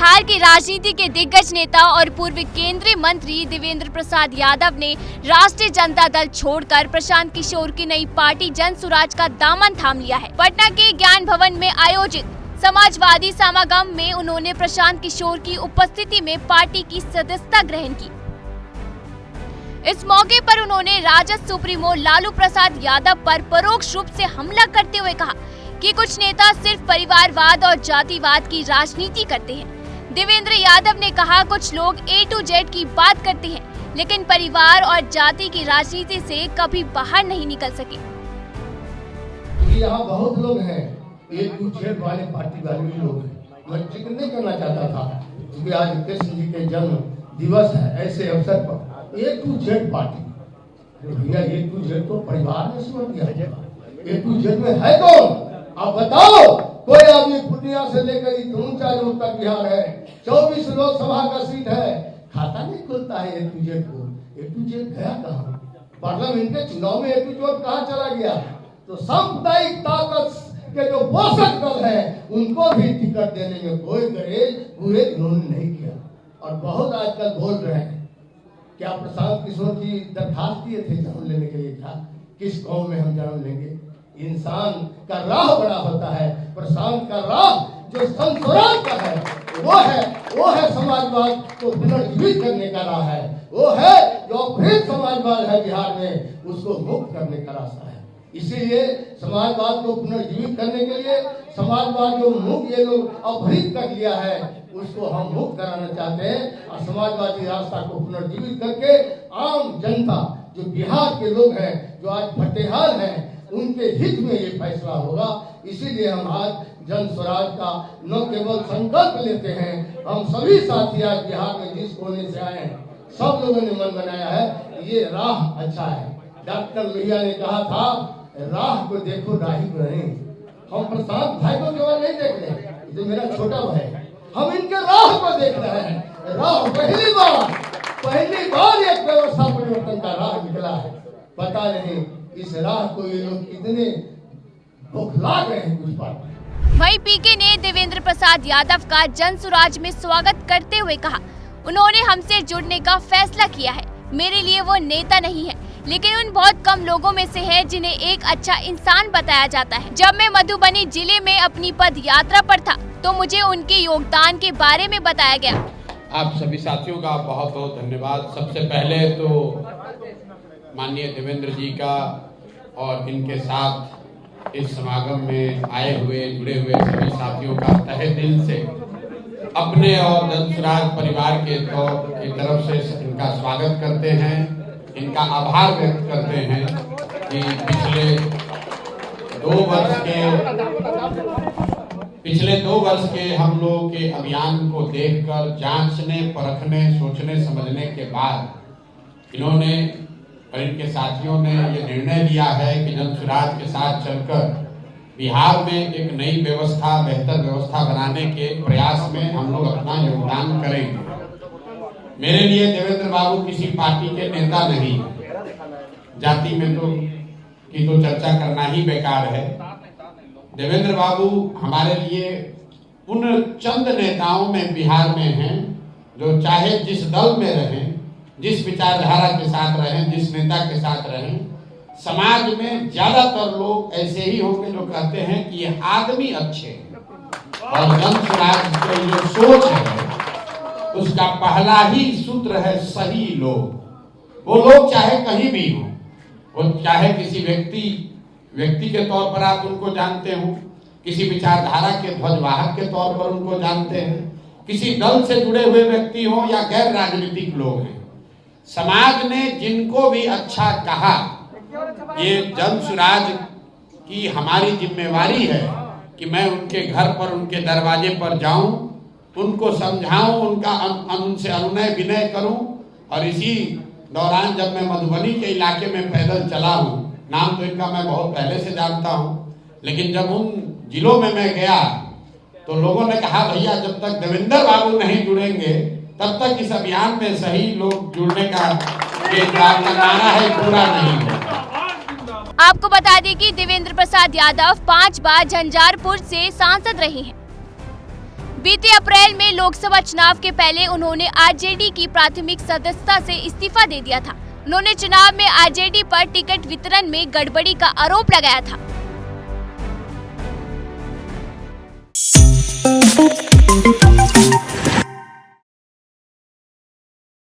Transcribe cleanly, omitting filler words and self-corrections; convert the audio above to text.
बिहार की राजनीति के दिग्गज नेता और पूर्व केंद्रीय मंत्री देवेंद्र प्रसाद यादव ने राष्ट्रीय जनता दल छोड़कर प्रशांत किशोर की नई पार्टी जन सुराज का दामन थाम लिया है। पटना के ज्ञान भवन में आयोजित समाजवादी समागम में उन्होंने प्रशांत किशोर की उपस्थिति में पार्टी की सदस्यता ग्रहण की। इस मौके पर उन्होंने राजद सुप्रीमो लालू प्रसाद यादव पर परोक्ष रूप से हमला करते हुए कहा कि कुछ नेता सिर्फ परिवारवाद और जातिवाद की राजनीति करते हैं। देवेंद्र यादव ने कहा, कुछ लोग A to Z की बात करते हैं, लेकिन परिवार और जाति की राजनीति से कभी बाहर नहीं निकल सके। यहाँ बहुत लोग हैं, A to Z वाले पार्टी वाले भी लोग हैं। मैं जिक्र नहीं करना चाहता था, क्योंकि आज कृष्ण जी के जन्म दिवस है, ऐसे अवसर पर A to Z पार्टी। भैया A to Z तो परिवार में समझ गया। A to Z में है कौन? आप बताओ। कोई आदमी पूर्णिया से लेकर ऊंचा जो उत्तर बिहार है, 24 लोकसभा का सीट है, खाता नहीं खुलता है A to Z को। A to Z गया कहाँ? पार्लियामेंट के चुनाव में A to Z कहाँ चला गया? तो सांप्रदायिक ताकत के जो पोषक दल है, उनको भी टिकट देने में कोई गुरेज इन्होंने नहीं किया। और बहुत आजकल बोल रहे हैं, क्या प्रशांत किशोर की दरखास्त दिए थे जन्म लेने के लिए? था किस कौम में हम जन्म लेंगे? इंसान का राह बड़ा होता है, प्रशांत का राह जो संतोष का है, वो है समाजवाद को पुनर्जीवित करने का राह है। वो है जो अपहृत समाजवाद है बिहार में, उसको मुक्त करने का रास्ता है। इसीलिए समाजवाद को पुनर्जीवित करने के लिए समाजवाद जो मुक्त ये लोग अपहृत कर लिया है, उसको हम मुक्त कराना चाहते हैं। और समाजवादी रास्ता को पुनर्जीवित करके आम जनता जो बिहार के लोग हैं, जो आज भट्टेहाल हैं, उनके हित में ये फैसला होगा। इसीलिए हम आज जन स्वराज का न केवल संकल्प लेते हैं, हम सभी साथी आज बिहार में जिस कोने से आए हैं, सब लोगों ने मन बनाया है ये राह अच्छा है। डॉक्टर लोहिया ने कहा था, राह को देखो राही को नहीं। हम प्रशांत भाई को केवल नहीं देख रहे, जो मेरा छोटा भाई है, हम इनके राह को देख रहे हैं। राह पहली बार एक व्यवस्था परिवर्तन का राह निकला है। पता नहीं इस राह को ये लोग कितने बौखला गए हैं कुछ बात। वहीं पीके ने देवेंद्र प्रसाद यादव का जन सुराज में स्वागत करते हुए कहा, उन्होंने हमसे जुड़ने का फैसला किया है। मेरे लिए वो नेता नहीं है, लेकिन उन बहुत कम लोगों में से है जिन्हें एक अच्छा इंसान बताया जाता है। जब मैं मधुबनी जिले में अपनी पद यात्रा पर था, तो मुझे उनके योगदान के बारे में बताया गया। आप सभी साथियों का बहुत बहुत धन्यवाद। सबसे पहले तो माननीय देवेंद्र जी का और इनके साथ इस समागम में आए हुए जुड़े हुए सभी साथियों का तहे दिल से अपने और जन सुराज परिवार की तरफ से इनका स्वागत करते हैं, इनका आभार व्यक्त करते हैं कि पिछले दो वर्ष के हम लोग के अभियान को देखकर जांचने, परखने, सोचने, समझने के बाद इन्होंने और इनके साथियों ने ये निर्णय लिया है कि जन सुराज के साथ चलकर बिहार में एक नई व्यवस्था, बेहतर व्यवस्था बनाने के प्रयास में हम लोग अपना योगदान करेंगे। मेरे लिए देवेंद्र बाबू किसी पार्टी के नेता नहीं है। जाति में तो चर्चा करना ही बेकार है। देवेंद्र बाबू हमारे लिए उन चंद नेताओं में बिहार में हैं जो चाहे जिस दल में रहें, जिस विचारधारा के साथ रहें, जिस नेता के साथ रहें, समाज में ज्यादातर लोग ऐसे ही होंगे जो कहते हैं कि ये आदमी अच्छे हैं। और जन सुराज की जो सोच है, उसका पहला ही सूत्र है सही लोग। वो लोग चाहे कहीं भी हो, वो चाहे किसी व्यक्ति के तौर पर आप उनको जानते हो, किसी विचारधारा के ध्वजवाहक के तौर पर उनको जानते हैं, किसी दल से जुड़े हुए व्यक्ति हो या गैर राजनीतिक लोग हैं, समाज ने जिनको भी अच्छा कहा, ये जन सुराज की हमारी जिम्मेवारी है कि मैं उनके घर पर, उनके दरवाजे पर जाऊं, उनको समझाऊं, उनसे अनुनय विनय करूं। और इसी दौरान जब मैं मधुबनी के इलाके में पैदल चला हूं, नाम तो इनका मैं बहुत पहले से जानता हूं, लेकिन जब उन जिलों में मैं गया तो लोगों ने कहा, भैया जब तक देवेंद्र बाबू नहीं जुड़ेंगे तब तक इस अभियान में सही लोग जुड़ने का ये नारा है पूरा नहीं होगा। आपको बता दें कि देवेंद्र प्रसाद यादव 5 बार झंझारपुर से सांसद रहे हैं। बीते अप्रैल में लोकसभा चुनाव के पहले उन्होंने आरजेडी की प्राथमिक सदस्यता से इस्तीफा दे दिया था। उन्होंने चुनाव में आरजेडी पर टिकट वितरण में गड़बड़ी का आरोप लगाया था।